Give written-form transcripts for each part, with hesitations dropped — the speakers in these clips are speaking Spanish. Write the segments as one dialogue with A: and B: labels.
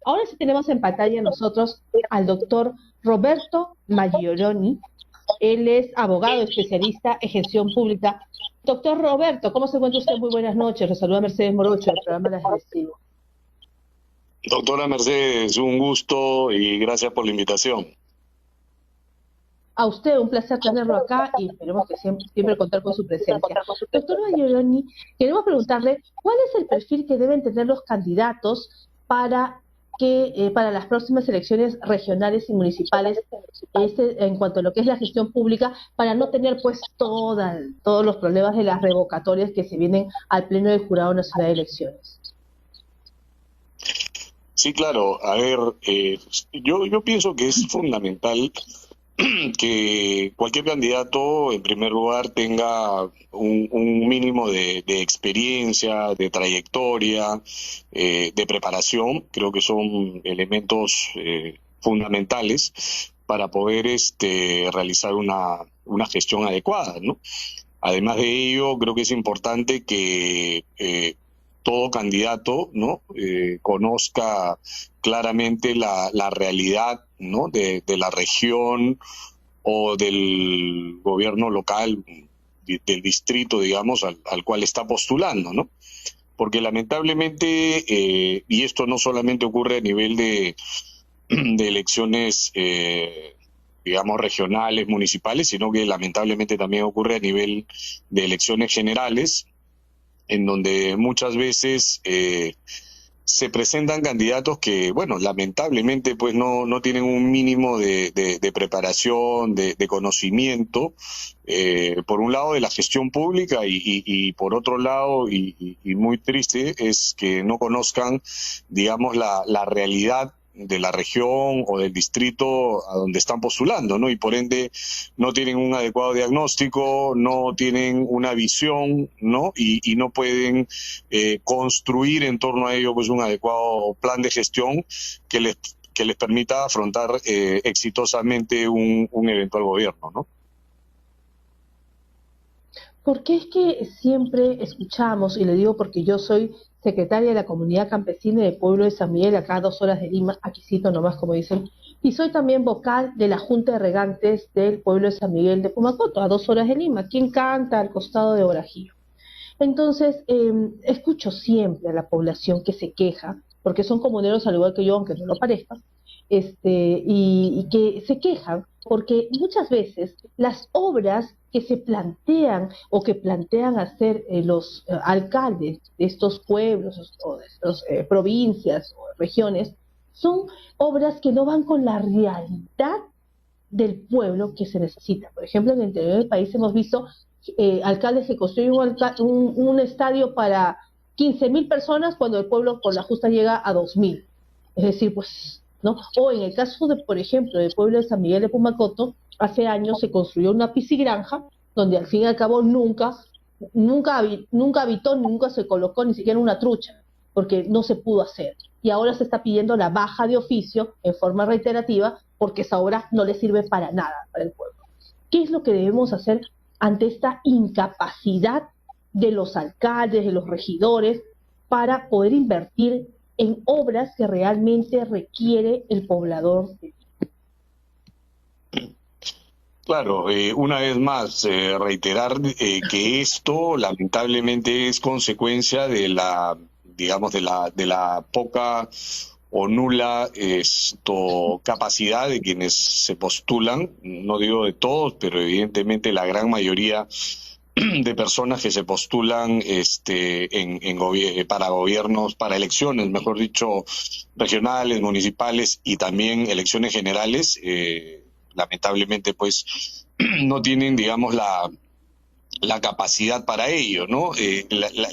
A: Ahora sí tenemos en pantalla nosotros al doctor Roberto Maggioroni. Él es abogado especialista en gestión pública. Doctor Roberto, ¿cómo se encuentra usted? Muy buenas noches. Los saluda Mercedes Morocho del programa Las Recibo.
B: Doctora Mercedes, un gusto y gracias por la invitación.
A: A usted, un placer tenerlo acá y esperemos que siempre contar con su presencia. Doctor Maggioroni, queremos preguntarle cuál es el perfil que deben tener los candidatos para las próximas elecciones regionales y municipales en cuanto a lo que es la gestión pública, para no tener pues todos los problemas de las revocatorias que se vienen al Pleno del Jurado Nacional de Elecciones.
B: Sí, claro. A ver, yo pienso que es fundamental que cualquier candidato, en primer lugar, tenga un mínimo de experiencia, de trayectoria, de preparación. Creo que son elementos fundamentales para poder realizar una gestión adecuada, ¿no? Además de ello, creo que es importante que todo candidato, ¿no? Conozca claramente la realidad, ¿no? de la región o del gobierno local, del distrito, digamos, al cual está postulando, ¿no? Porque lamentablemente, y esto no solamente ocurre a nivel de elecciones, digamos, regionales, municipales, sino que lamentablemente también ocurre a nivel de elecciones generales, en donde muchas veces se presentan candidatos que, bueno, lamentablemente pues no tienen un mínimo de preparación, de conocimiento, por un lado de la gestión pública y por otro lado, y muy triste, es que no conozcan, digamos, la realidad de la región o del distrito a donde están postulando, ¿no? Y por ende no tienen un adecuado diagnóstico, no tienen una visión, ¿no? Y no pueden construir en torno a ello pues un adecuado plan de gestión que les permita afrontar exitosamente un eventual gobierno, ¿no?
A: ¿Por qué es que siempre escuchamos, y le digo porque yo soy secretaria de la Comunidad Campesina del Pueblo de San Miguel, acá a 2 horas de Lima, aquí cito nomás como dicen, y soy también vocal de la Junta de Regantes del Pueblo de San Miguel de Pumacoto, a 2 horas de Lima, quien canta al costado de Orajillo? Entonces, escucho siempre a la población que se queja, porque son comuneros al igual que yo, aunque no lo parezca, y que se quejan porque muchas veces las obras que se plantean o que plantean hacer los alcaldes de estos pueblos o de estas provincias o regiones son obras que no van con la realidad del pueblo que se necesita. Por ejemplo, en el interior del país hemos visto alcaldes que construyen un estadio para 15.000 personas cuando el pueblo con la justa llega a 2.000. Es decir, pues, ¿no? O en el caso de, por ejemplo, del pueblo de San Miguel de Pumacoto, hace años se construyó una piscigranja donde al fin y al cabo nunca habitó, nunca se colocó ni siquiera una trucha, porque no se pudo hacer. Y ahora se está pidiendo la baja de oficio en forma reiterativa porque esa obra no le sirve para nada para el pueblo. ¿Qué es lo que debemos hacer ante esta incapacidad de los alcaldes, de los regidores, para poder invertir en obras que realmente requiere el poblador?
B: Claro, una vez más, reiterar que esto lamentablemente es consecuencia de digamos, de la poca o nula capacidad de quienes se postulan, no digo de todos, pero evidentemente la gran mayoría de personas que se postulan para gobiernos, para elecciones, mejor dicho, regionales, municipales y también elecciones generales, lamentablemente pues no tienen, digamos, la capacidad para ello, ¿no?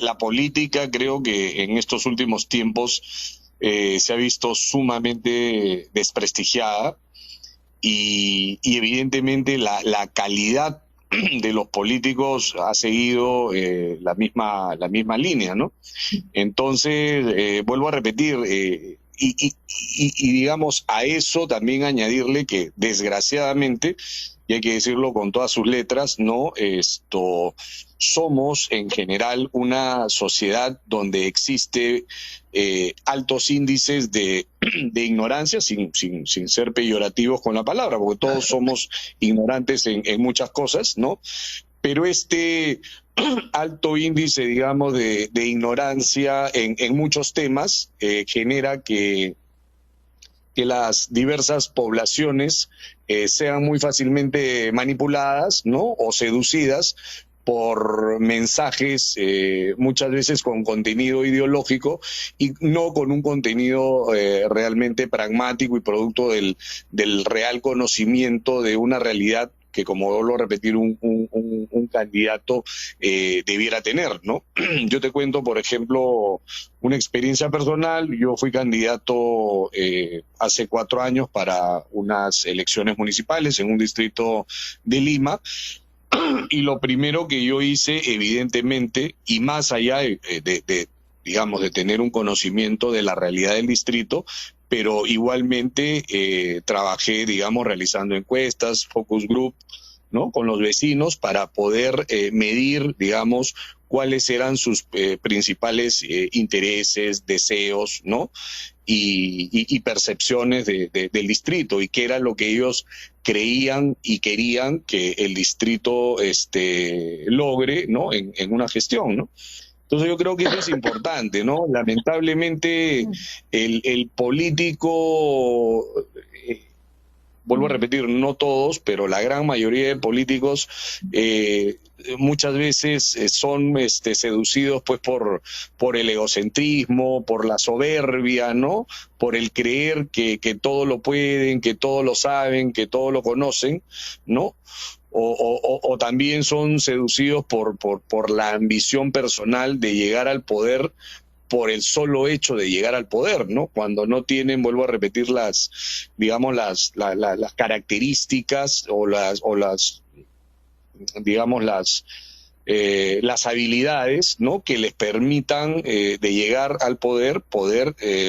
B: La política, creo que en estos últimos tiempos se ha visto sumamente desprestigiada y evidentemente la calidad de los políticos ha seguido la misma línea, ¿no? Entonces, vuelvo a repetir, y digamos a eso también añadirle que desgraciadamente, y hay que decirlo con todas sus letras, no, somos en general una sociedad donde existe altos índices de de ignorancia, sin ser peyorativos con la palabra, porque todos somos ignorantes en muchas cosas, ¿no? Pero este alto índice, digamos, de ignorancia en muchos temas genera que las diversas poblaciones sean muy fácilmente manipuladas, ¿no? O seducidas por mensajes muchas veces con contenido ideológico y no con un contenido realmente pragmático y producto del real conocimiento de una realidad que, como vuelvo a repetir, un candidato debiera tener, ¿no? Yo te cuento, por ejemplo, una experiencia personal. Yo fui candidato hace 4 años para unas elecciones municipales en un distrito de Lima, y lo primero que yo hice, evidentemente, y más allá digamos, de tener un conocimiento de la realidad del distrito, pero igualmente trabajé, digamos, realizando encuestas, focus group, ¿no? Con los vecinos para poder medir, digamos, cuáles eran sus principales intereses, deseos, ¿no? Y percepciones del distrito, y qué era lo que ellos creían y querían que el distrito logre, ¿no? En una gestión, ¿no? Entonces yo creo que eso es importante, ¿no? Lamentablemente el político, vuelvo a repetir, no todos, pero la gran mayoría de políticos muchas veces son seducidos pues por el egocentrismo, por la soberbia, ¿no? Por el creer que todo lo pueden, que todo lo saben, que todo lo conocen, ¿no? O también son seducidos por la ambición personal de llegar al poder por el solo hecho de llegar al poder, ¿no? Cuando no tienen, vuelvo a repetir, digamos, las características digamos, las habilidades, ¿no? Que les permitan de llegar al poder,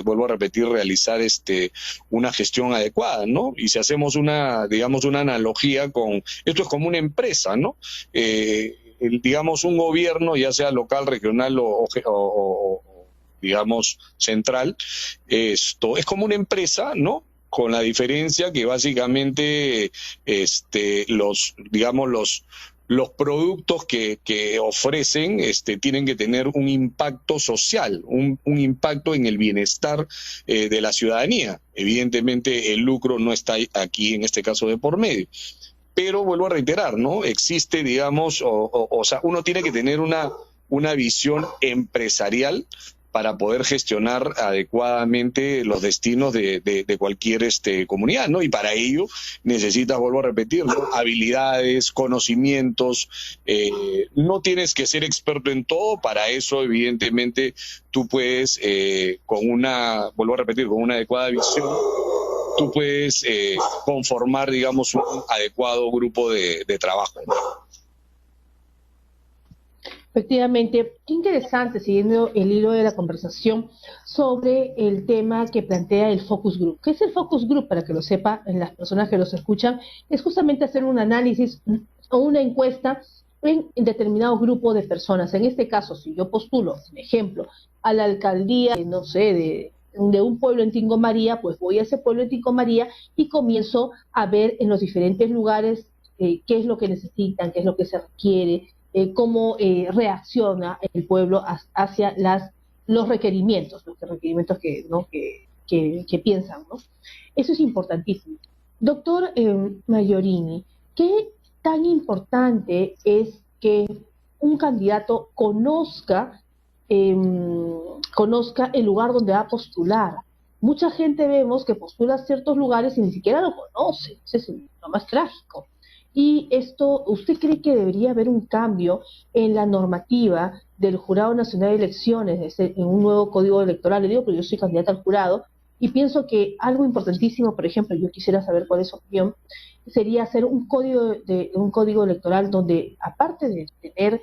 B: vuelvo a repetir, realizar una gestión adecuada, ¿no? Y si hacemos digamos, una analogía con, esto es como una empresa, ¿no? Digamos, un gobierno, ya sea local, regional o digamos, central, esto es como una empresa, ¿no? Con la diferencia que básicamente los productos que ofrecen tienen que tener un impacto social, un impacto en el bienestar de la ciudadanía. Evidentemente el lucro no está aquí, en este caso, de por medio. Pero vuelvo a reiterar, ¿no? Existe, digamos, o sea, uno tiene que tener una visión empresarial para poder gestionar adecuadamente los destinos de cualquier comunidad, ¿no? Y para ello necesitas, vuelvo a repetirlo, habilidades, conocimientos. No tienes que ser experto en todo. Para eso, evidentemente, tú puedes, vuelvo a repetir, con una adecuada visión, tú puedes conformar, digamos, un adecuado grupo de trabajo, ¿no?
A: Efectivamente, qué interesante, siguiendo el hilo de la conversación sobre el tema que plantea el Focus Group. ¿Qué es el Focus Group? Para que lo sepa en las personas que los escuchan, es justamente hacer un análisis o una encuesta en determinado grupo de personas. En este caso, si yo postulo, por ejemplo, a la alcaldía, no sé, de un pueblo en Tingo María, pues voy a ese pueblo en Tingo María y comienzo a ver en los diferentes lugares qué es lo que necesitan, qué es lo que se requiere, cómo reacciona el pueblo hacia los requerimientos que piensan, ¿no? Eso es importantísimo. Doctor Mayorini, ¿qué tan importante es que un candidato conozca el lugar donde va a postular? Mucha gente vemos que postula a ciertos lugares y ni siquiera lo conoce. Eso es lo más trágico. Y esto, ¿usted cree que debería haber un cambio en la normativa del Jurado Nacional de Elecciones, en un nuevo código electoral? Le digo porque yo soy candidata al jurado y pienso que algo importantísimo, por ejemplo, yo quisiera saber cuál es su opinión, sería hacer un código electoral donde, aparte de tener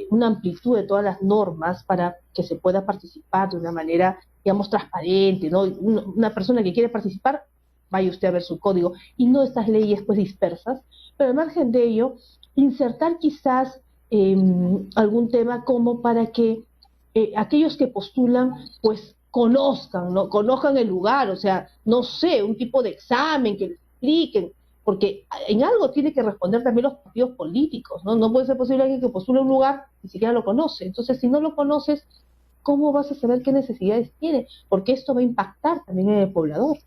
A: una amplitud de todas las normas para que se pueda participar de una manera, digamos, transparente, ¿no? Una persona que quiere participar, vaya usted a ver su código, y no estas leyes pues dispersas, pero al margen de ello, insertar quizás algún tema como para que aquellos que postulan pues conozcan, ¿no? Conozcan el lugar, o sea, no sé, un tipo de examen que les expliquen, porque en algo tiene que responder también los partidos políticos, ¿no? No puede ser posible alguien que postule un lugar ni siquiera lo conoce. Entonces, si no lo conoces, ¿cómo vas a saber qué necesidades tiene? Porque esto va a impactar también en el poblador.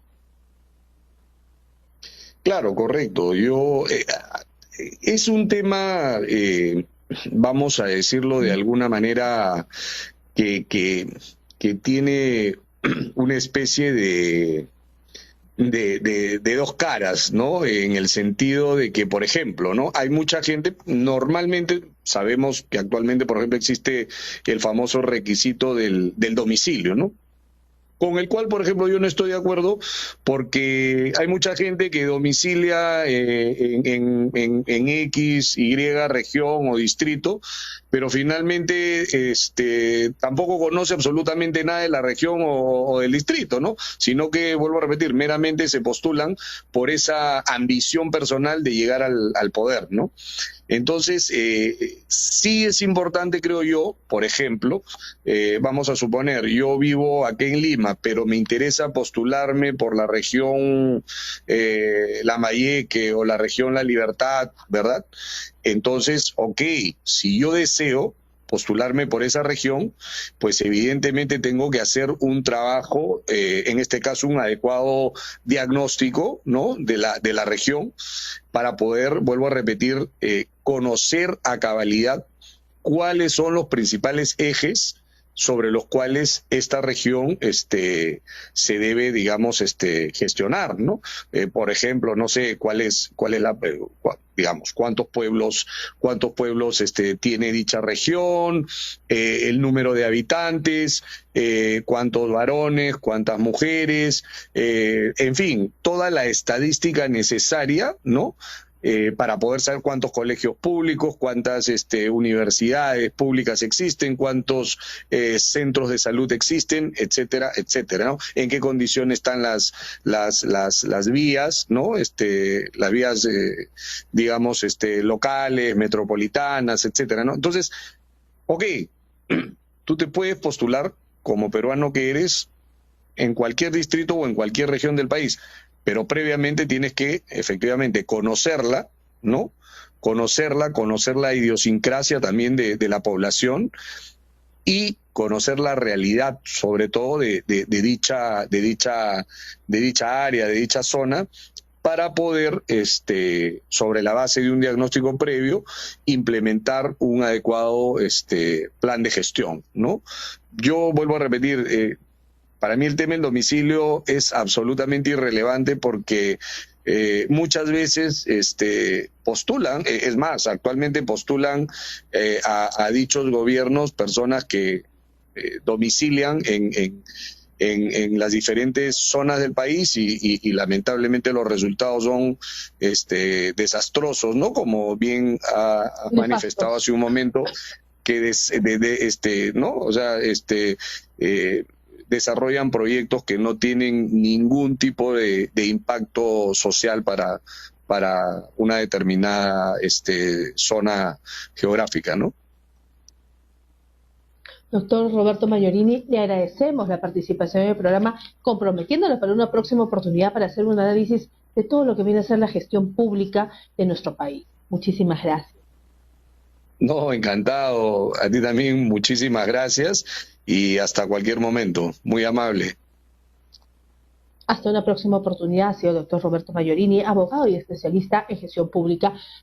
B: Claro, correcto. Es un tema, vamos a decirlo de alguna manera, que, que, que tiene una especie de dos caras, ¿no? En el sentido de que, por ejemplo, ¿no? Hay mucha gente, normalmente sabemos que actualmente, por ejemplo, existe el famoso requisito del domicilio, ¿no? Con el cual, por ejemplo, yo no estoy de acuerdo porque hay mucha gente que domicilia en X, Y región o distrito, pero finalmente tampoco conoce absolutamente nada de la región o del distrito, ¿no? Sino que, vuelvo a repetir, meramente se postulan por esa ambición personal de llegar al poder, ¿no? Entonces, sí es importante, creo yo, por ejemplo, vamos a suponer, yo vivo aquí en Lima, pero me interesa postularme por la región Lambayeque o la región La Libertad, ¿verdad? Entonces, ok, si yo deseo postularme por esa región, pues evidentemente tengo que hacer un trabajo, en este caso un adecuado diagnóstico, ¿no? de la región, para poder, vuelvo a repetir, conocer a cabalidad cuáles son los principales ejes sobre los cuales esta región se debe, digamos, gestionar, ¿no? Por ejemplo, no sé cuál es digamos, cuántos pueblos tiene dicha región, el número de habitantes, cuántos varones, cuántas mujeres, en fin, toda la estadística necesaria, ¿no? Para poder saber cuántos colegios públicos, cuántas universidades públicas existen, cuántos centros de salud existen, etcétera, etcétera, ¿no? En qué condiciones están las vías, ¿no? Las vías, digamos, locales, metropolitanas, etcétera, ¿no? Entonces, ok, tú te puedes postular como peruano que eres en cualquier distrito o en cualquier región del país, pero previamente tienes que efectivamente conocerla, ¿no? Conocer la idiosincrasia también de la población y conocer la realidad, sobre todo de dicha área, de dicha zona, para poder, sobre la base de un diagnóstico previo, implementar un adecuado plan de gestión, ¿no? Yo vuelvo a repetir, para mí el tema del domicilio es absolutamente irrelevante porque muchas veces postulan, es más, actualmente postulan a dichos gobiernos personas que domicilian en las diferentes zonas del país y lamentablemente los resultados son desastrosos, ¿no? Como bien ha manifestado hace un momento, que ¿no? O sea, desarrollan proyectos que no tienen ningún tipo de impacto social para una determinada zona geográfica, ¿no?
A: Doctor Roberto Mayorini, le agradecemos la participación en el programa, comprometiéndolo para una próxima oportunidad para hacer un análisis de todo lo que viene a ser la gestión pública de nuestro país. Muchísimas gracias.
B: No, encantado. A ti también, muchísimas gracias y hasta cualquier momento. Muy amable.
A: Hasta una próxima oportunidad. Ha sido el doctor Roberto Mayorini, abogado y especialista en gestión pública.